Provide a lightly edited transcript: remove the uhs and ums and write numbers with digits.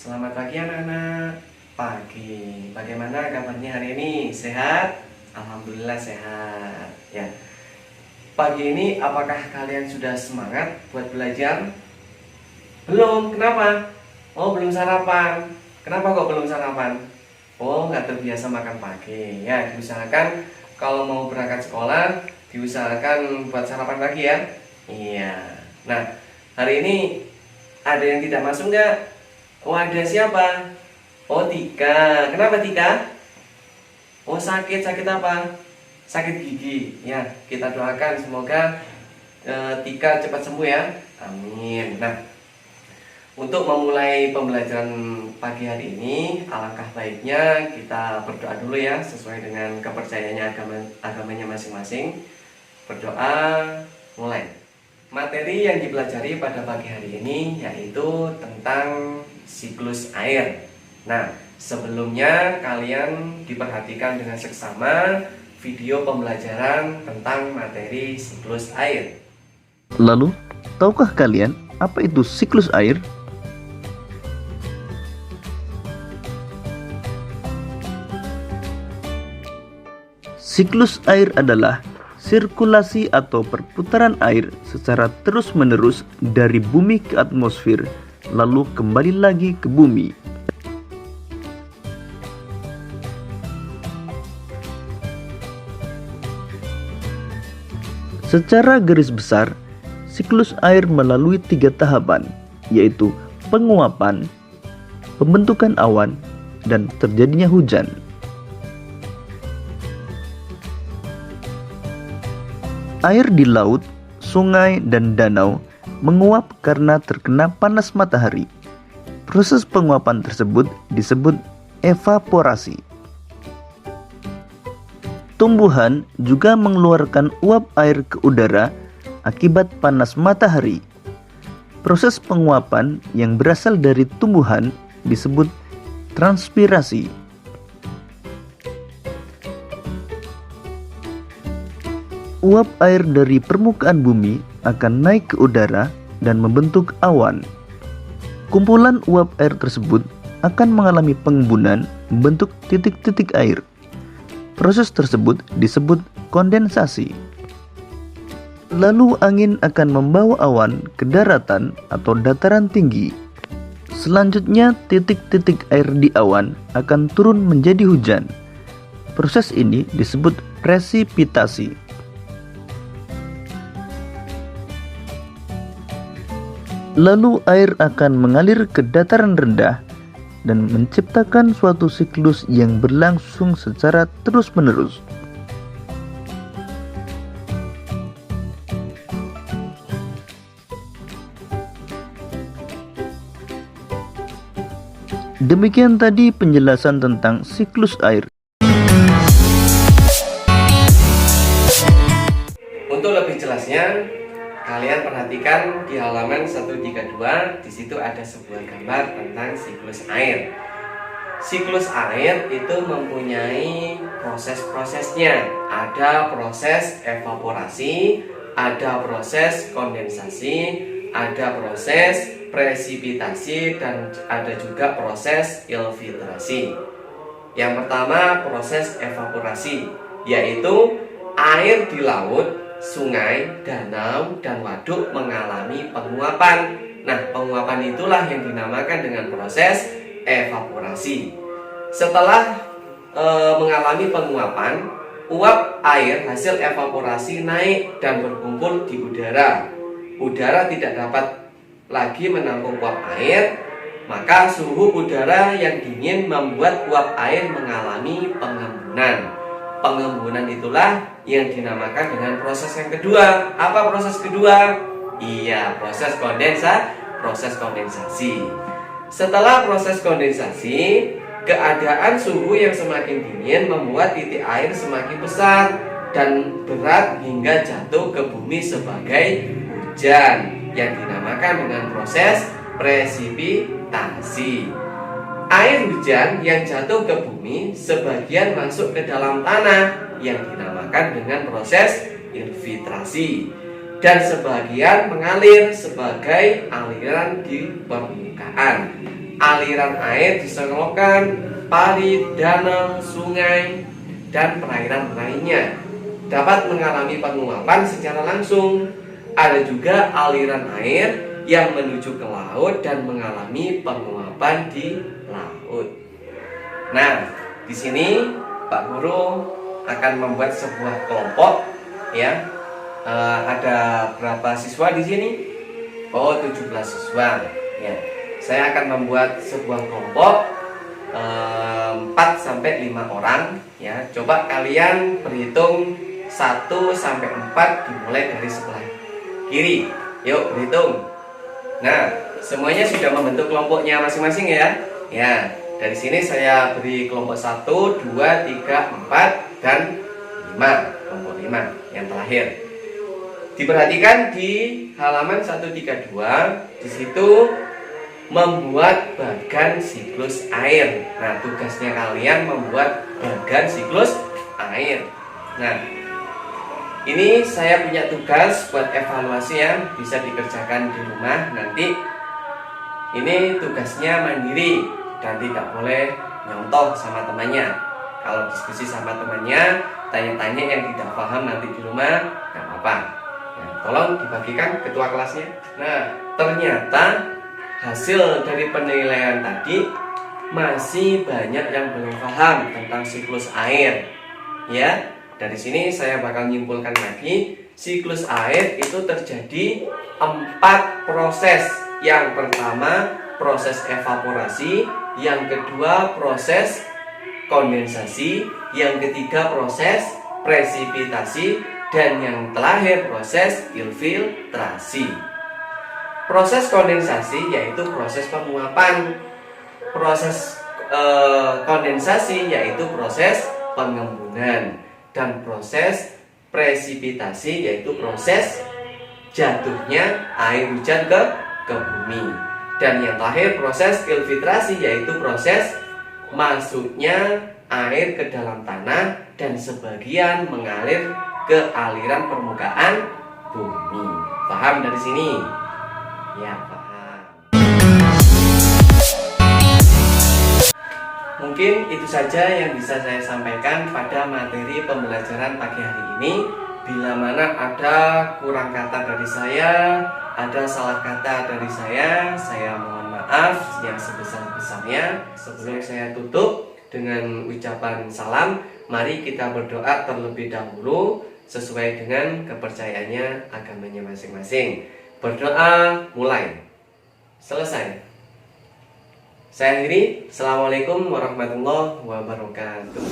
Selamat pagi anak-anak. Pagi. Bagaimana kabarnya hari ini? Sehat? Alhamdulillah sehat. Ya. Pagi ini apakah kalian sudah semangat buat belajar? Belum. Kenapa? Oh, belum sarapan. Kenapa kok belum sarapan? Oh, nggak terbiasa makan pagi. Ya, diusahakan kalau mau berangkat sekolah, diusahakan buat sarapan pagi ya. Iya. Nah, hari ini ada yang tidak masuk nggak? Oh, ada siapa? Oh, Tika. Kenapa Tika? Oh, sakit apa? Sakit gigi. Ya, kita doakan semoga Tika cepat sembuh ya. Amin. Nah, untuk memulai pembelajaran pagi hari ini, alangkah baiknya kita berdoa dulu ya, sesuai dengan kepercayaannya agamanya masing-masing. Berdoa, mulai. Materi yang dipelajari pada pagi hari ini yaitu tentang siklus air. Nah, sebelumnya kalian diperhatikan dengan seksama video pembelajaran tentang materi siklus air. Lalu, tahukah kalian apa itu siklus air? Siklus air adalah sirkulasi atau perputaran air secara terus-menerus dari bumi ke atmosfer, lalu kembali lagi ke bumi. Secara garis besar, siklus air melalui 3 tahapan, yaitu penguapan, pembentukan awan, dan terjadinya hujan. Air di laut, sungai, dan danau menguap karena terkena panas matahari. Proses penguapan tersebut disebut evaporasi. Tumbuhan juga mengeluarkan uap air ke udara akibat panas matahari. Proses penguapan yang berasal dari tumbuhan disebut transpirasi. Uap air dari permukaan bumi akan naik ke udara dan membentuk awan. Kumpulan uap air tersebut akan mengalami pengembunan membentuk titik-titik air. Proses tersebut disebut kondensasi. Lalu angin akan membawa awan ke daratan atau dataran tinggi. Selanjutnya titik-titik air di awan akan turun menjadi hujan. Proses ini disebut presipitasi. Lalu air akan mengalir ke dataran rendah dan menciptakan suatu siklus yang berlangsung secara terus-menerus. Demikian tadi penjelasan tentang siklus air. Untuk lebih jelasnya, kalian perhatikan di halaman 132, di situ ada sebuah gambar tentang siklus air. Siklus air itu mempunyai proses-prosesnya. Ada proses evaporasi, ada proses kondensasi, ada proses presipitasi, dan ada juga proses infiltrasi. Yang pertama, proses evaporasi, yaitu air di laut, sungai, danau, dan waduk mengalami penguapan. Nah, penguapan itulah yang dinamakan dengan proses evaporasi. Setelah mengalami penguapan, uap air hasil evaporasi naik dan berkumpul di udara. Udara tidak dapat lagi menampung uap air, maka suhu udara yang dingin membuat uap air mengalami pengembunan. Pengembunan itulah yang dinamakan dengan proses yang kedua. Apa proses kedua? Iya, proses kondensasi. Setelah proses kondensasi, keadaan suhu yang semakin dingin membuat titik air semakin besar dan berat hingga jatuh ke bumi sebagai hujan, yang dinamakan dengan proses presipitasi. Air hujan yang jatuh ke bumi sebagian masuk ke dalam tanah, yang dinamakan dengan proses infiltrasi, dan sebagian mengalir sebagai aliran di permukaan. aliran air disebabkan pari, danau, sungai, dan perairan lainnya dapat mengalami penguapan secara langsung. Ada juga aliran air yang menuju ke laut dan mengalami penguapan di laut. Nah, di sini Pak Guru akan membuat sebuah kelompok, ya. Ada berapa siswa di sini? Oh, 17 siswa. Ya. Saya akan membuat sebuah kelompok 4 sampai 5 orang, ya. Coba kalian berhitung 1 sampai 4 dimulai dari sebelah kiri. Yuk, berhitung. Nah, semuanya sudah membentuk kelompoknya masing-masing, ya. Ya, dari sini saya beri kelompok 1, 2, 3, 4, dan 5. Kelompok 5 yang terakhir. Diperhatikan di halaman 132, di situ membuat bagan siklus air. Nah, tugasnya kalian membuat bagan siklus air. Nah, ini saya punya tugas buat evaluasi yang bisa dikerjakan di rumah nanti. Ini tugasnya mandiri dan tidak boleh nyontoh sama temannya. Kalau diskusi sama temannya, tanya-tanya yang tidak paham nanti di rumah, nggak apa-apa. Nah, tolong dibagikan ketua kelasnya. Nah, ternyata hasil dari penilaian tadi masih banyak yang belum paham tentang siklus air, ya. Dari sini saya bakal nyimpulkan lagi, siklus air itu terjadi 4 proses. Yang pertama proses evaporasi, yang kedua proses kondensasi, yang ketiga proses presipitasi, dan yang terakhir proses infiltrasi. Proses kondensasi yaitu proses penguapan, proses kondensasi yaitu proses pengembunan, dan proses presipitasi yaitu proses jatuhnya air hujan ke bumi, dan yang terakhir proses infiltrasi yaitu proses masuknya air ke dalam tanah dan sebagian mengalir ke aliran permukaan bumi. Paham dari sini? Ya, paham. Mungkin itu saja yang bisa saya sampaikan pada materi pembelajaran pagi hari ini. Bila mana ada kurang kata dari saya, ada salah kata dari saya mohon maaf yang sebesar-besarnya. Sebelum saya tutup dengan ucapan salam, mari kita berdoa terlebih dahulu sesuai dengan kepercayaannya agamanya masing-masing. Berdoa mulai. Selesai. Saya akhiri. Assalamualaikum warahmatullahi wabarakatuh.